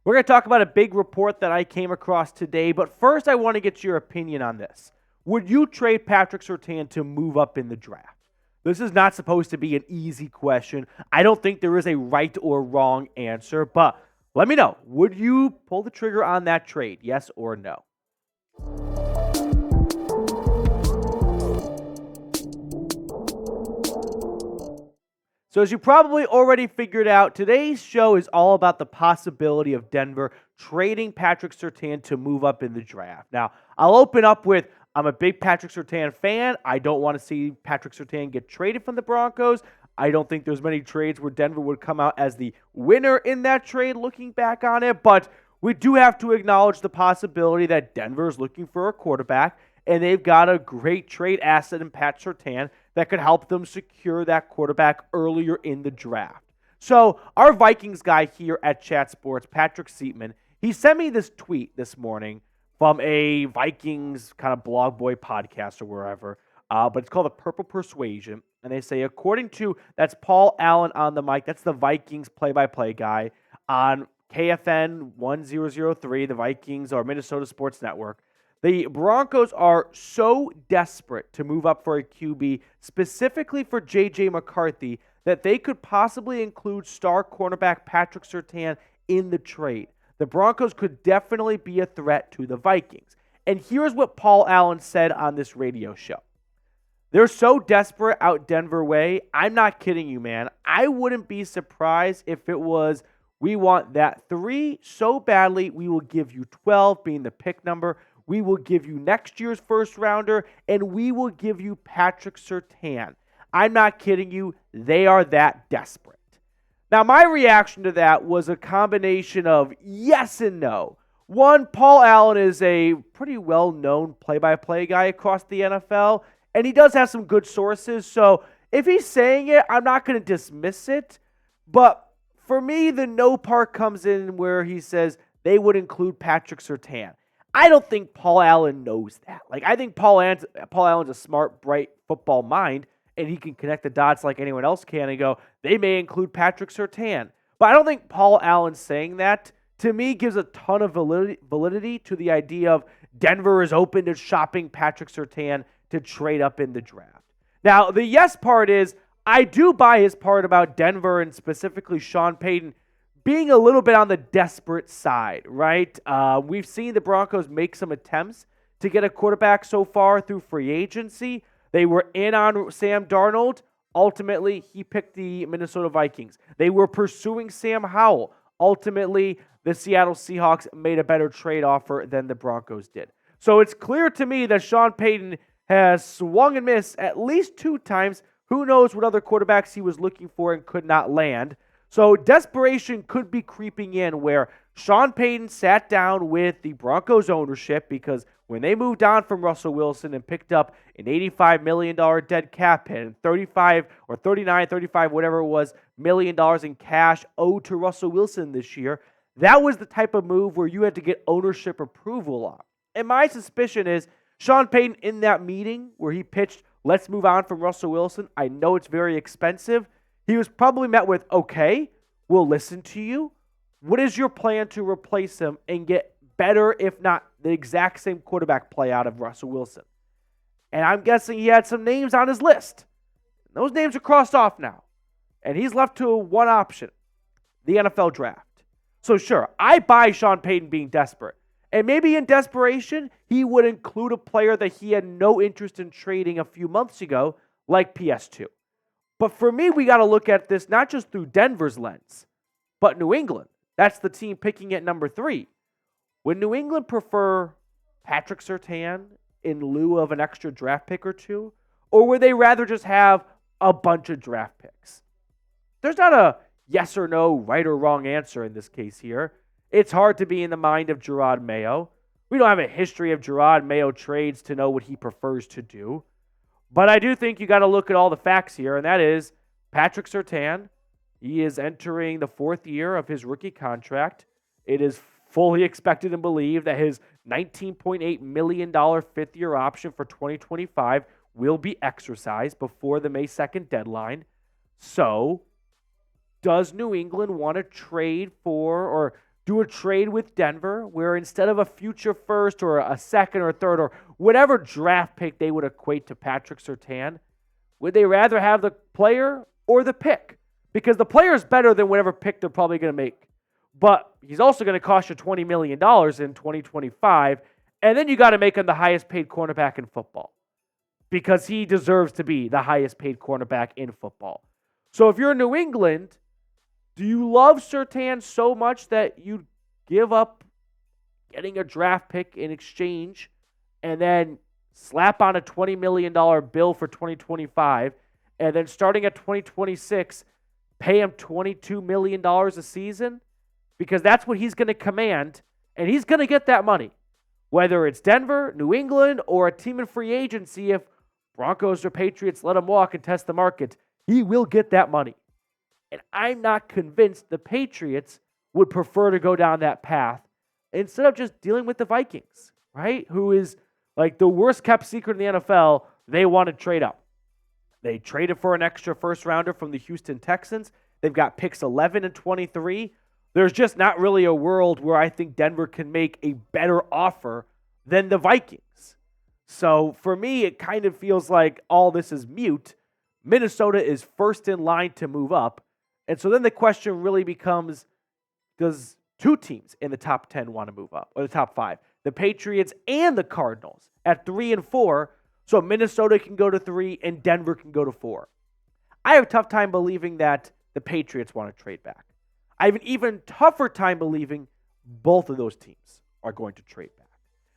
We're going to talk about a big report that I came across today, but first I want to get your opinion on this. Would you trade Patrick Surtain to move up in the draft? This is not supposed to be an easy question. I don't think there is a right or wrong answer, but let me know. Would you pull the trigger on that trade, yes or no? So as you probably already figured out, today's show is all about the possibility of Denver trading Patrick Surtain to move up in the draft. Now, I'll open up with, I'm a big Patrick Surtain fan. I don't want to see Patrick Surtain get traded from the Broncos. I don't think there's many trades where Denver would come out as the winner in that trade looking back on it, but we do have to acknowledge the possibility that Denver is looking for a quarterback, and they've got a great trade asset in Pat Surtain that could help them secure that quarterback earlier in the draft. So our Vikings guy here at Chat Sports, Patrick Surtain, he sent me this tweet this morning from a Vikings kind of blog boy podcast or wherever, but it's called The Purple Persuasion. And they say, according to, that's Paul Allen on the mic, that's the Vikings play-by-play guy on KFN 1003, the Vikings or Minnesota Sports Network. The Broncos are so desperate to move up for a QB, specifically for JJ McCarthy, that they could possibly include star cornerback Patrick Surtain in the trade. The Broncos could definitely be a threat to the Vikings. And here's what Paul Allen said on this radio show. They're so desperate out Denver way. I'm not kidding you, man. I wouldn't be surprised if it was, we want that 3 so badly, we will give you 12 being the pick number. We will give you next year's first rounder, and we will give you Patrick Surtain. I'm not kidding you. They are that desperate. Now, my reaction to that was a combination of yes and no. One, Paul Allen is a pretty well-known play-by-play guy across the NFL, and he does have some good sources. So if he's saying it, I'm not going to dismiss it. But for me, the no part comes in where he says they would include Patrick Surtain. I don't think Paul Allen knows that. I think Paul Allen's a smart, bright football mind, and he can connect the dots like anyone else can and go, they may include Patrick Surtain. But I don't think Paul Allen saying that, to me, gives a ton of validity to the idea of Denver is open to shopping Patrick Surtain to trade up in the draft. Now, the yes part is, I do buy his part about Denver and specifically Sean Payton being a little bit on the desperate side, right? We've seen the Broncos make some attempts to get a quarterback so far through free agency. They were in on Sam Darnold. Ultimately, he picked the Minnesota Vikings. They were pursuing Sam Howell. Ultimately, the Seattle Seahawks made a better trade offer than the Broncos did. So it's clear to me that Sean Payton has swung and missed at least 2 times. Who knows what other quarterbacks he was looking for and could not land. So desperation could be creeping in where Sean Payton sat down with the Broncos ownership because when they moved on from Russell Wilson and picked up an $85 million dead cap hit and 35 or 39, 35, whatever it was, $1 million in cash owed to Russell Wilson this year, that was the type of move where you had to get ownership approval on. And my suspicion is Sean Payton in that meeting where he pitched, let's move on from Russell Wilson. I know it's very expensive. He was probably met with, okay, we'll listen to you. What is your plan to replace him and get better, if not the exact same quarterback play out of Russell Wilson? And I'm guessing he had some names on his list. Those names are crossed off now. And he's left to one option, the NFL draft. So sure, I buy Sean Payton being desperate. And maybe in desperation, he would include a player that he had no interest in trading a few months ago, like PS2. But for me, we got to look at this not just through Denver's lens, but New England. That's the team picking at number 3. Would New England prefer Patrick Surtain in lieu of an extra draft pick or 2? Or would they rather just have a bunch of draft picks? There's not a yes or no, right or wrong answer in this case here. It's hard to be in the mind of Jerod Mayo. We don't have a history of Jerod Mayo trades to know what he prefers to do. But I do think you got to look at all the facts here, and that is Patrick Surtain. He is entering the 4th year of his rookie contract. It is fully expected and believed that his $19.8 million 5th-year option for 2025 will be exercised before the May 2nd deadline. So, does New England want to trade for or do a trade with Denver where instead of a future first or a second or a third or whatever draft pick they would equate to Patrick Surtain, would they rather have the player or the pick? Because the player is better than whatever pick they're probably going to make. But he's also going to cost you $20 million in 2025, and then you got to make him the highest paid cornerback in football because he deserves to be the highest paid cornerback in football. So if you're in New England, do you love Surtain so much that you give up getting a draft pick in exchange and then slap on a $20 million bill for 2025 and then starting at 2026, pay him $22 million a season? Because that's what he's going to command, and he's going to get that money. Whether it's Denver, New England, or a team in free agency, if Broncos or Patriots let him walk and test the market, he will get that money. And I'm not convinced the Patriots would prefer to go down that path instead of just dealing with the Vikings, right? Who is like the worst kept secret in the NFL. They want to trade up. They traded for an extra first rounder from the Houston Texans. They've got picks 11 and 23. There's just not really a world where I think Denver can make a better offer than the Vikings. So for me, it kind of feels like all this is mute. Minnesota is first in line to move up. And so then the question really becomes, does two teams in the top 10 want to move up, or the top 5? The Patriots and the Cardinals at 3 and 4. So Minnesota can go to 3 and Denver can go to 4. I have a tough time believing that the Patriots want to trade back. I have an even tougher time believing both of those teams are going to trade back.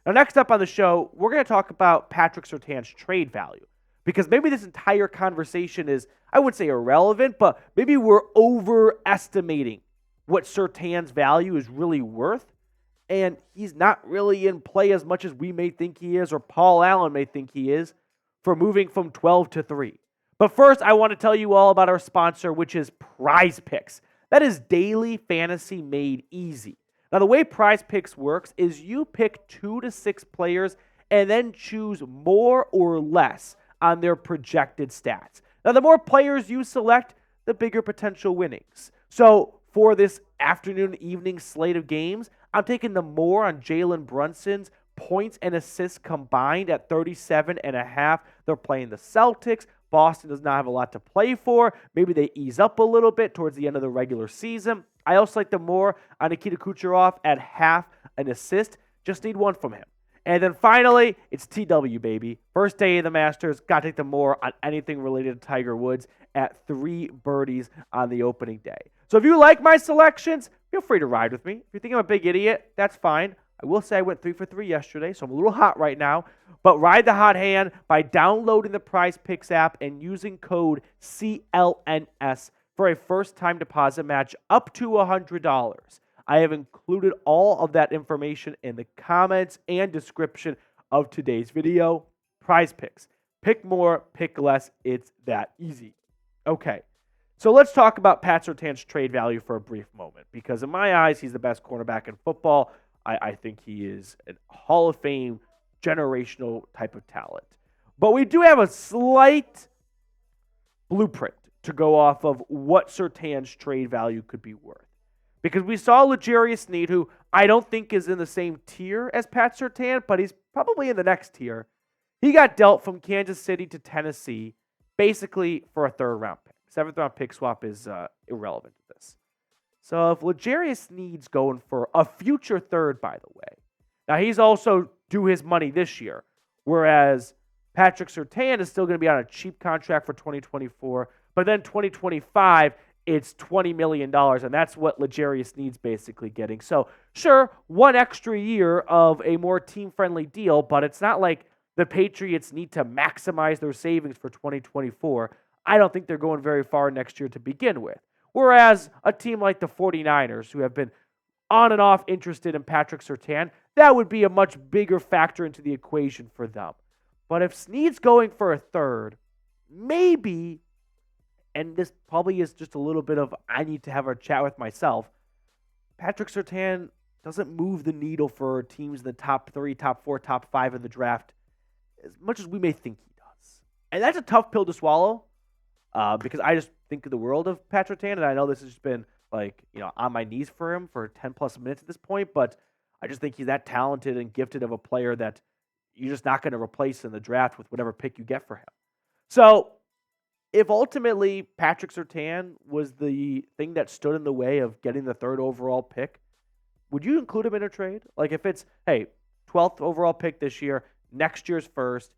Now, next up on the show, we're going to talk about Patrick Surtain's trade value. Because maybe this entire conversation is, I wouldn't say irrelevant, but maybe we're overestimating what Surtain's value is really worth. And he's not really in play as much as we may think he is, or Paul Allen may think he is, for moving from 12 to 3. But first, I want to tell you all about our sponsor, which is Prize Picks. That is daily fantasy made easy. Now, the way Prize Picks works is you pick 2 to 6 players and then choose more or less on their projected stats. Now, the more players you select, the bigger potential winnings. So, for this afternoon, evening slate of games, I'm taking the more on Jalen Brunson's points and assists combined at 37.5. They're playing the Celtics. Boston does not have a lot to play for. Maybe they ease up a little bit towards the end of the regular season. I also like the more on Nikita Kucherov at half an assist. Just need one from him. And then finally, it's TW, baby. First day of the Masters. Got to take the more on anything related to Tiger Woods at 3 birdies on the opening day. So if you like my selections, feel free to ride with me. If you think I'm a big idiot, that's fine. I will say I went 3 for 3 yesterday, so I'm a little hot right now. But ride the hot hand by downloading the Prize Picks app and using code CLNS for a first-time deposit match up to $100. I have included all of that information in the comments and description of today's video. Prize Picks. Pick more, pick less. It's that easy. Okay, so let's talk about Pat Surtain's trade value for a brief moment, because in my eyes, he's the best cornerback in football. I think he is a Hall of Fame, generational type of talent. But we do have a slight blueprint to go off of what Surtain's trade value could be worth. Because we saw L'Jarius Sneed, who I don't think is in the same tier as Pat Surtain, but he's probably in the next tier. He got dealt from Kansas City to Tennessee, basically for a third-round pick. 7th-round pick swap is irrelevant to this. So if L'Jarius Sneed's going for a future third, by the way, now he's also due his money this year, whereas Patrick Surtain is still going to be on a cheap contract for 2024, but then 2025, it's $20 million, and that's what L'Jarius Sneed's basically getting. So sure, one extra year of a more team-friendly deal, but it's not like the Patriots need to maximize their savings for 2024. I don't think they're going very far next year to begin with. Whereas a team like the 49ers, who have been on and off interested in Patrick Surtain, that would be a much bigger factor into the equation for them. But if Sneed's going for a third, maybe, and this probably is just a little bit of I need to have a chat with myself, Patrick Surtain doesn't move the needle for teams in the top 3, top 4, top 5 in the draft as much as we may think he does. And that's a tough pill to swallow because I just think of the world of Patrick Surtain, and I know this has just been like, on my knees for him for 10 plus minutes at this point, but I just think he's that talented and gifted of a player that you're just not going to replace in the draft with whatever pick you get for him. So if ultimately Patrick Surtain was the thing that stood in the way of getting the 3rd overall pick, would you include him in a trade? Like if it's, hey, 12th overall pick this year, next year's first,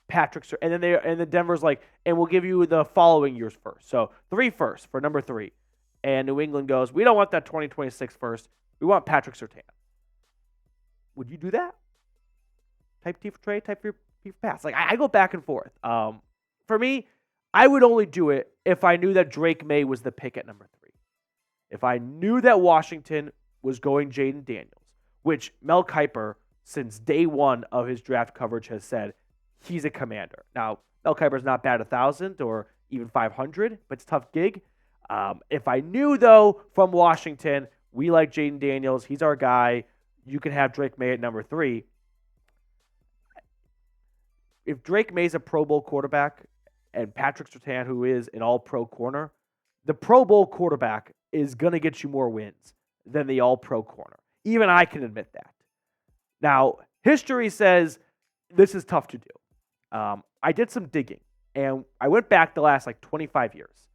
Patrick Surtain, and then Denver's like, and we'll give you the following year's first. So 3 firsts for number 3. And New England goes, we don't want that 2026 first. We want Patrick Surtain. Would you do that? Type T for trade, type P for pass. Like I go back and forth. For me, I would only do it if I knew that Drake Maye was the pick at number 3. If I knew that Washington was going Jaden Daniels, which Mel Kiper, since day one of his draft coverage, has said he's a commander. Now, Mel Kiper's not bad 1,000 or even 500, but it's a tough gig. If I knew, though, from Washington, we like Jaden Daniels, he's our guy, you can have Drake Maye at number 3. If Drake Maye's a Pro Bowl quarterback and Patrick Surtain, who is an all-pro corner, the Pro Bowl quarterback is going to get you more wins than the all-pro corner. Even I can admit that. Now, history says this is tough to do. I did some digging, and I went back the last 25 years.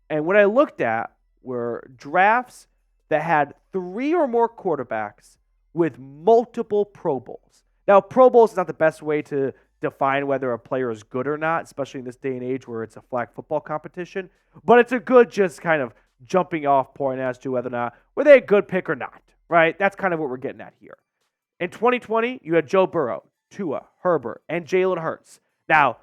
And what I looked at were drafts that had 3 or more quarterbacks with multiple Pro Bowls. Now, Pro Bowls is not the best way to define whether a player is good or not, especially in this day and age where it's a flag football competition. But it's a good just kind of jumping off point as to whether or not were they a good pick or not, right? That's kind of what we're getting at here. In 2020, you had Joe Burrow, Tua, Herbert, and Jalen Hurts. Now,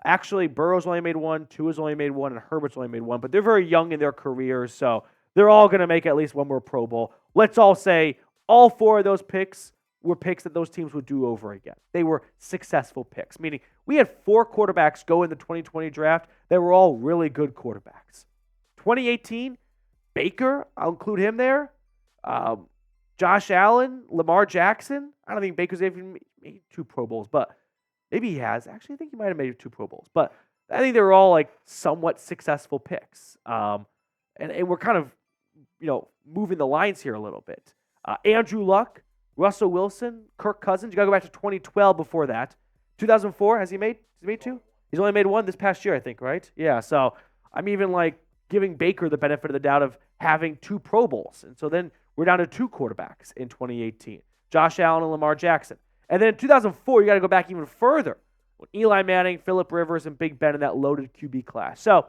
actually, Burrow's only made 1, Tua's only made 1, and Herbert's only made 1, but they're very young in their careers, so they're all going to make at least one more Pro Bowl. Let's all say all 4 of those picks were picks that those teams would do over again. They were successful picks, meaning we had 4 quarterbacks go in the 2020 draft that were all really good quarterbacks. 2018, Baker, I'll include him there. Josh Allen, Lamar Jackson. I don't think Baker's even made 2 Pro Bowls, but maybe he has. Actually, I think he might have made 2 Pro Bowls, but I think they were all somewhat successful picks. And we're kind of, moving the lines here a little bit. Andrew Luck, Russell Wilson, Kirk Cousins. You got to go back to 2012 before that. 2004, has he made 2? He's only made 1 this past year, I think, right? Yeah, so I'm even giving Baker the benefit of the doubt of having 2 Pro Bowls. And so then we're down to 2 quarterbacks in 2018. Josh Allen and Lamar Jackson. And then in 2004, you got to go back even further. With Eli Manning, Phillip Rivers, and Big Ben in that loaded QB class. So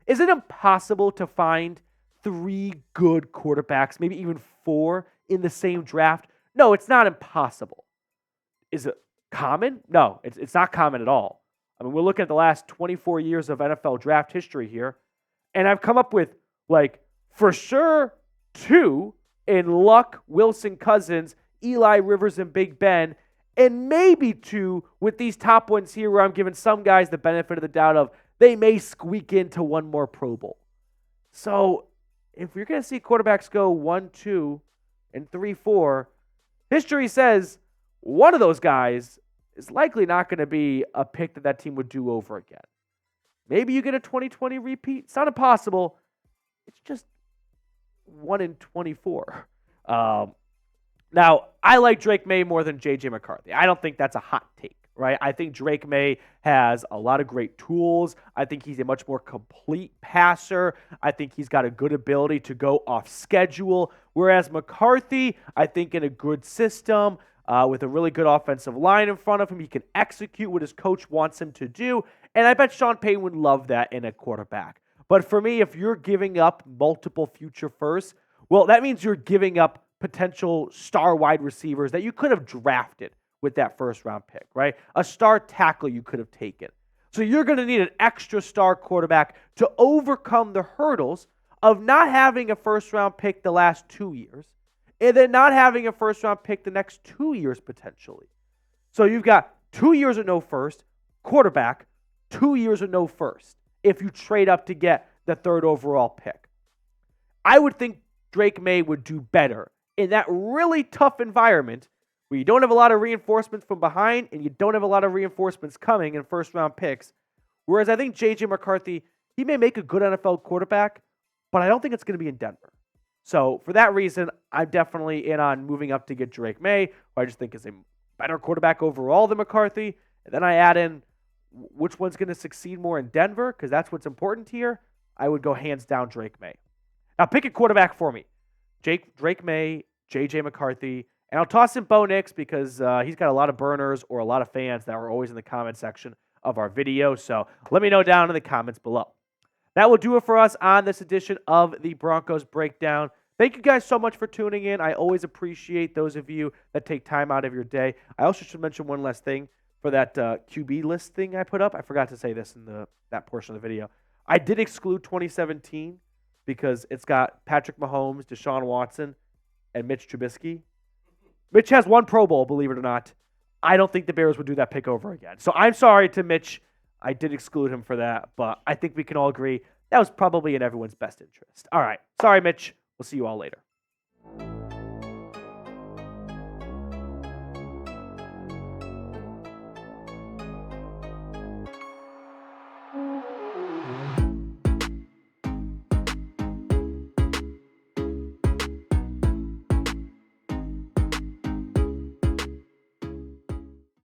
is it impossible to find 3 good quarterbacks, maybe even 4 in the same draft? No, it's not impossible. Is it common? No, it's not common at all. I mean, we're looking at the last 24 years of NFL draft history here, and I've come up with, for sure, 2 in Luck, Wilson, Cousins, Eli, Rivers, and Big Ben, and maybe 2 with these top ones here where I'm giving some guys the benefit of the doubt of they may squeak into 1 more Pro Bowl. So if you're going to see quarterbacks go 1, 2, and 3, 4, history says one of those guys is likely not going to be a pick that team would do over again. Maybe you get a 2020 repeat. It's not impossible. It's just 1 in 24. Now, I like Drake Maye more than JJ McCarthy. I don't think that's a hot take, right? I think Drake Maye has a lot of great tools. I think he's a much more complete passer. I think he's got a good ability to go off schedule. Whereas McCarthy, I think in a good system, with a really good offensive line in front of him, he can execute what his coach wants him to do. And I bet Sean Payton would love that in a quarterback. But for me, if you're giving up multiple future firsts, well, that means you're giving up potential star wide receivers that you could have drafted with that first-round pick, right? A star tackle you could have taken. So you're going to need an extra star quarterback to overcome the hurdles of not having a first-round pick the last 2 years and then not having a first-round pick the next 2 years potentially. So you've got 2 years of no first, quarterback, 2 years of no first if you trade up to get the 3rd overall pick. I would think Drake Maye would do better in that really tough environment where you don't have a lot of reinforcements from behind and you don't have a lot of reinforcements coming in first-round picks. Whereas I think JJ McCarthy, he may make a good NFL quarterback, but I don't think it's going to be in Denver. So for that reason, I'm definitely in on moving up to get Drake Maye, who I just think is a better quarterback overall than McCarthy. And then I add in which one's going to succeed more in Denver, because that's what's important here. I would go hands down Drake Maye. Now pick a quarterback for me. Drake Maye, JJ McCarthy, and I'll toss in Bo Nix because he's got a lot of burners or a lot of fans that are always in the comment section of our video. So let me know down in the comments below. That will do it for us on this edition of the Broncos Breakdown. Thank you guys so much for tuning in. I always appreciate those of you that take time out of your day. I also should mention one last thing for that QB list thing I put up. I forgot to say this in that portion of the video. I did exclude 2017 because it's got Patrick Mahomes, Deshaun Watson, and Mitch Trubisky. Mitch has one Pro Bowl, believe it or not. I don't think the Bears would do that pick over again. So I'm sorry to Mitch. I did exclude him for that, but I think we can all agree that was probably in everyone's best interest. All right. Sorry, Mitch. We'll see you all later.